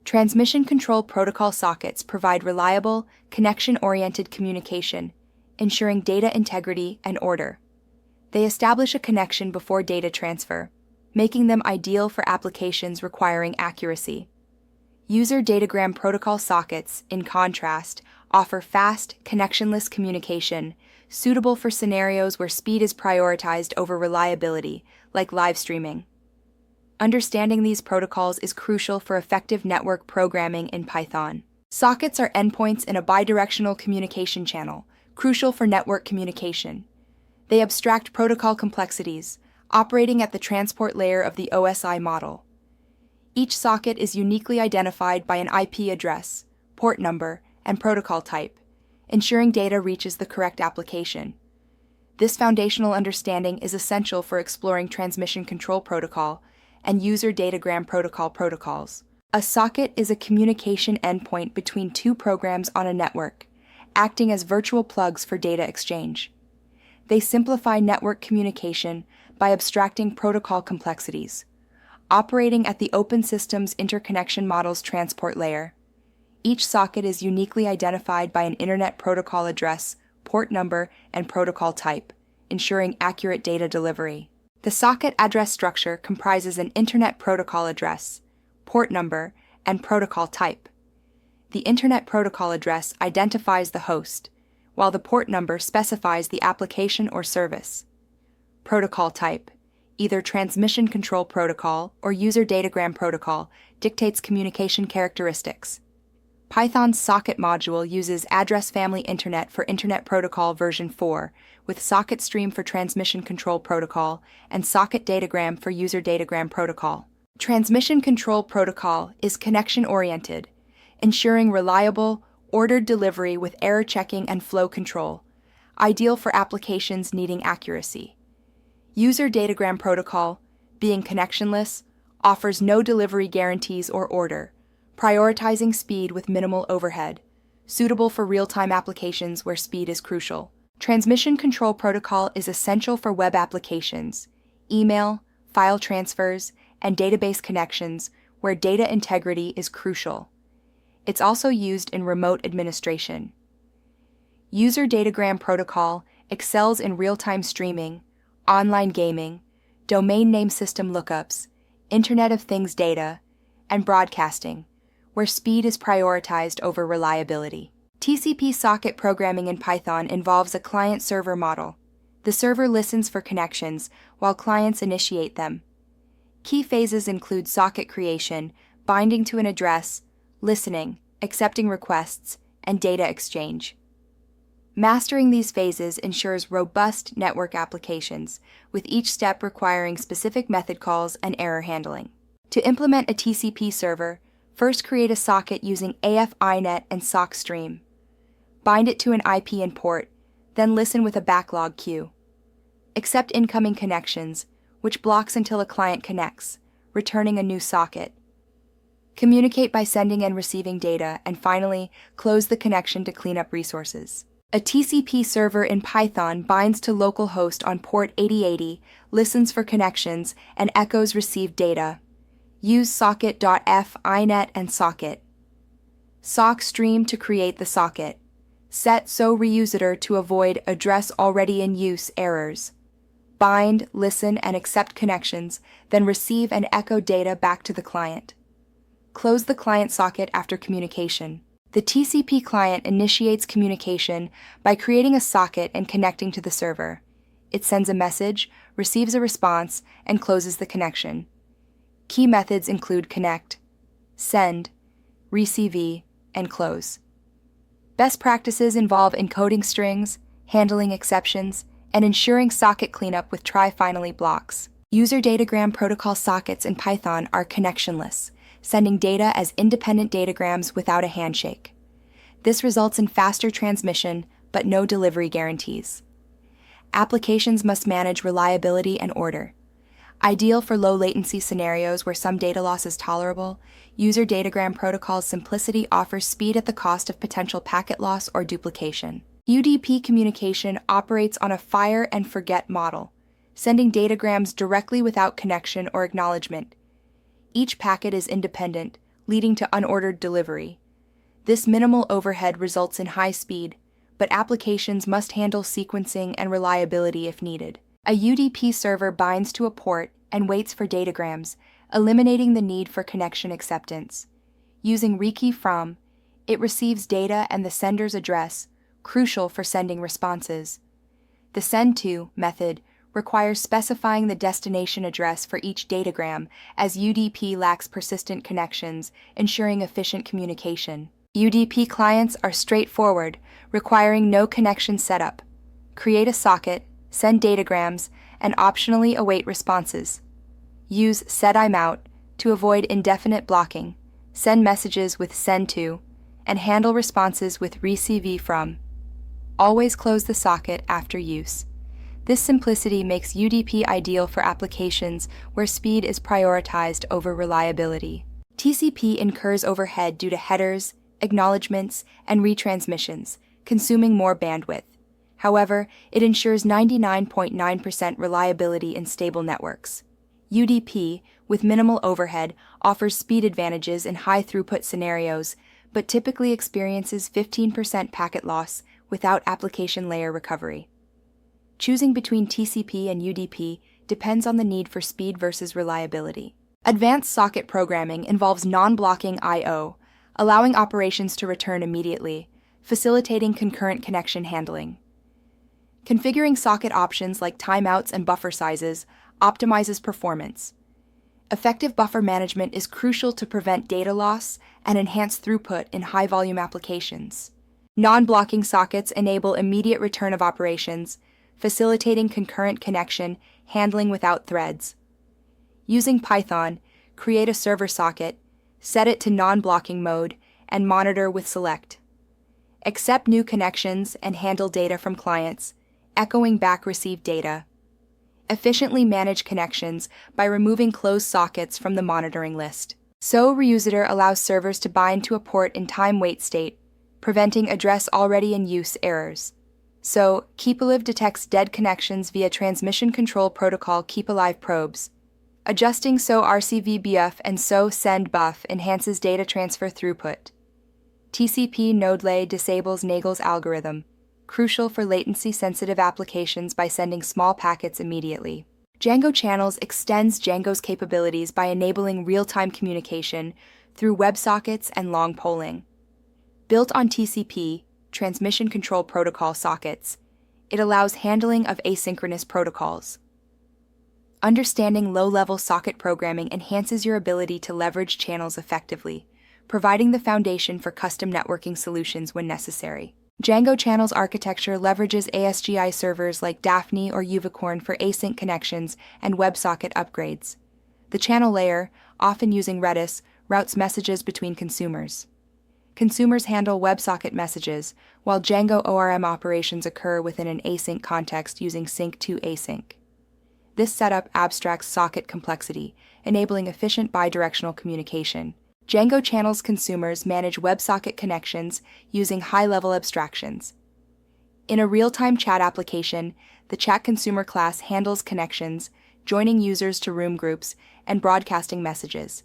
Transmission control protocol sockets provide reliable, connection-oriented communication, ensuring data integrity and order. They establish a connection before data transfer, making them ideal for applications requiring accuracy. User datagram protocol sockets, in contrast, offer fast, connectionless communication, suitable for scenarios where speed is prioritized over reliability, like live streaming. Understanding these protocols is crucial for effective network programming in Python. Sockets are endpoints in a bidirectional communication channel, crucial for network communication. They abstract protocol complexities, operating at the transport layer of the OSI model. Each socket is uniquely identified by an IP address, port number, and protocol type, ensuring data reaches the correct application. This foundational understanding is essential for exploring transmission control protocol and user datagram protocol protocols. A socket is a communication endpoint between two programs on a network, acting as virtual plugs for data exchange. They simplify network communication by abstracting protocol complexities, operating at the open systems interconnection model's transport layer. Each socket is uniquely identified by an Internet Protocol address, port number, and protocol type, ensuring accurate data delivery. The socket address structure comprises an Internet Protocol address, port number, and protocol type. The Internet Protocol address identifies the host, while the port number specifies the application or service. Protocol type, either Transmission Control Protocol or User Datagram Protocol, dictates communication characteristics. Python's socket module uses Address Family Internet for Internet Protocol version 4, with Socket Stream for Transmission Control Protocol and Socket Datagram for User Datagram Protocol. Transmission Control Protocol is connection-oriented, ensuring reliable, ordered delivery with error checking and flow control, ideal for applications needing accuracy. User Datagram Protocol, being connectionless, offers no delivery guarantees or order, prioritizing speed with minimal overhead, suitable for real-time applications where speed is crucial. Transmission Control Protocol is essential for web applications, email, file transfers, and database connections where data integrity is crucial. It's also used in remote administration. User Datagram Protocol excels in real-time streaming, online gaming, domain name system lookups, Internet of Things data, and broadcasting, where speed is prioritized over reliability. TCP socket programming in Python involves a client-server model. The server listens for connections, while clients initiate them. Key phases include socket creation, binding to an address, listening, accepting requests, and data exchange. Mastering these phases ensures robust network applications, with each step requiring specific method calls and error handling. To implement a TCP server, first create a socket using AF-INET and SockStream. Bind it to an IP and port, then listen with a backlog queue. Accept incoming connections, which blocks until a client connects, returning a new socket. Communicate by sending and receiving data, and finally, close the connection to clean up resources. A TCP server in Python binds to localhost on port 8080, listens for connections, and echoes received data. Use socket.f, inet, and socket. SockStream to create the socket. Set so_reUser to avoid address already in use errors. Bind, listen, and accept connections, then receive and echo data back to the client. Close the client socket after communication. The TCP client initiates communication by creating a socket and connecting to the server. It sends a message, receives a response, and closes the connection. Key methods include connect, send, receive, and close. Best practices involve encoding strings, handling exceptions, and ensuring socket cleanup with try-finally blocks. User datagram protocol sockets in Python are connectionless, sending data as independent datagrams without a handshake. This results in faster transmission, but no delivery guarantees. Applications must manage reliability and order. Ideal for low-latency scenarios where some data loss is tolerable, User Datagram Protocol's simplicity offers speed at the cost of potential packet loss or duplication. UDP communication operates on a fire-and-forget model, sending datagrams directly without connection or acknowledgement. Each packet is independent, leading to unordered delivery. This minimal overhead results in high speed, but applications must handle sequencing and reliability if needed. A UDP server binds to a port and waits for datagrams, eliminating the need for connection acceptance. Using rekey from, it receives data and the sender's address, crucial for sending responses. The send to method requires specifying the destination address for each datagram, as UDP lacks persistent connections, ensuring efficient communication. UDP clients are straightforward, requiring no connection setup. Create a socket, send datagrams, and optionally await responses. Use setImOut to avoid indefinite blocking, send messages with send to, and handle responses with receive from. Always close the socket after use. This simplicity makes UDP ideal for applications where speed is prioritized over reliability. TCP incurs overhead due to headers, acknowledgements, and retransmissions, consuming more bandwidth. However, it ensures 99.9% reliability in stable networks. UDP, with minimal overhead, offers speed advantages in high-throughput scenarios, but typically experiences 15% packet loss without application layer recovery. Choosing between TCP and UDP depends on the need for speed versus reliability. Advanced socket programming involves non-blocking I/O, allowing operations to return immediately, facilitating concurrent connection handling. Configuring socket options like timeouts and buffer sizes optimizes performance. Effective buffer management is crucial to prevent data loss and enhance throughput in high-volume applications. Non-blocking sockets enable immediate return of operations, facilitating concurrent connection, handling without threads. Using Python, create a server socket, set it to non-blocking mode, and monitor with select. Accept new connections and handle data from clients, echoing back received data. Efficiently manage connections by removing closed sockets from the monitoring list. So Reusitor allows servers to bind to a port in time-wait state, preventing address already in use errors. So KeepAlive detects dead connections via transmission control protocol KeepAlive probes. Adjusting So RCVBuf and So SendBuf enhances data transfer throughput. TCP Nodelay disables Nagel's algorithm, crucial for latency-sensitive applications by sending small packets immediately. Django Channels extends Django's capabilities by enabling real-time communication through WebSockets and long polling. Built on TCP, Transmission Control Protocol sockets, it allows handling of asynchronous protocols. Understanding low-level socket programming enhances your ability to leverage channels effectively, providing the foundation for custom networking solutions when necessary. Django Channels architecture leverages ASGI servers like Daphne or Uvicorn for async connections and WebSocket upgrades. The channel layer, often using Redis, routes messages between consumers. Consumers handle WebSocket messages, while Django ORM operations occur within an async context using sync to async. This setup abstracts socket complexity, enabling efficient bidirectional communication. Django Channels consumers manage WebSocket connections using high-level abstractions. In a real-time chat application, the chat consumer class handles connections, joining users to room groups, and broadcasting messages.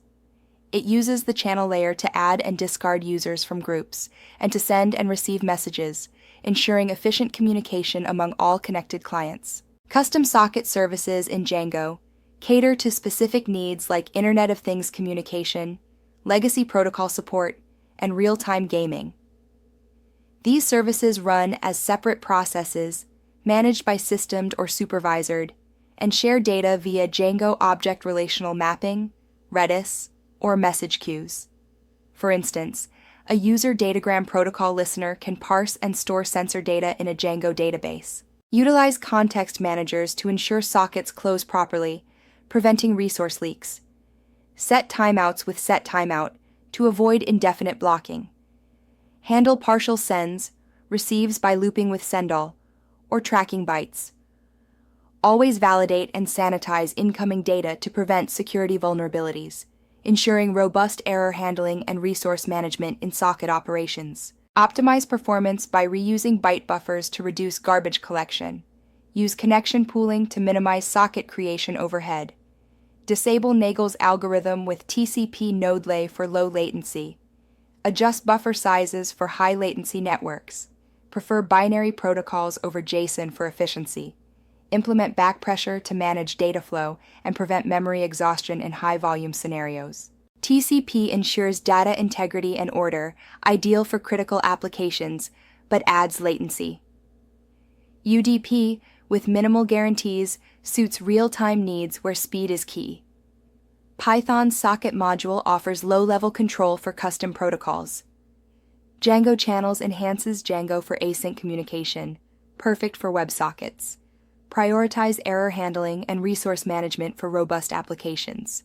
It uses the channel layer to add and discard users from groups, and to send and receive messages, ensuring efficient communication among all connected clients. Custom socket services in Django cater to specific needs like Internet of Things communication, legacy protocol support, and real-time gaming. These services run as separate processes, managed by systemed or supervisored, and share data via Django Object Relational Mapping, Redis, or message queues. For instance, a user datagram protocol listener can parse and store sensor data in a Django database. Utilize context managers to ensure sockets close properly, preventing resource leaks. Set timeouts with set timeout to avoid indefinite blocking. Handle partial sends, receives by looping with sendall, or tracking bytes. Always validate and sanitize incoming data to prevent security vulnerabilities, ensuring robust error handling and resource management in socket operations. Optimize performance by reusing byte buffers to reduce garbage collection. Use connection pooling to minimize socket creation overhead. Disable Nagel's algorithm with TCP node lay for low latency. Adjust buffer sizes for high latency networks. Prefer binary protocols over JSON for efficiency. Implement backpressure to manage data flow and prevent memory exhaustion in high-volume scenarios. TCP ensures data integrity and order, ideal for critical applications, but adds latency. UDP, with minimal guarantees, suits real-time needs where speed is key. Python's socket module offers low-level control for custom protocols. Django Channels enhances Django for async communication, perfect for WebSockets. Prioritize error handling and resource management for robust applications.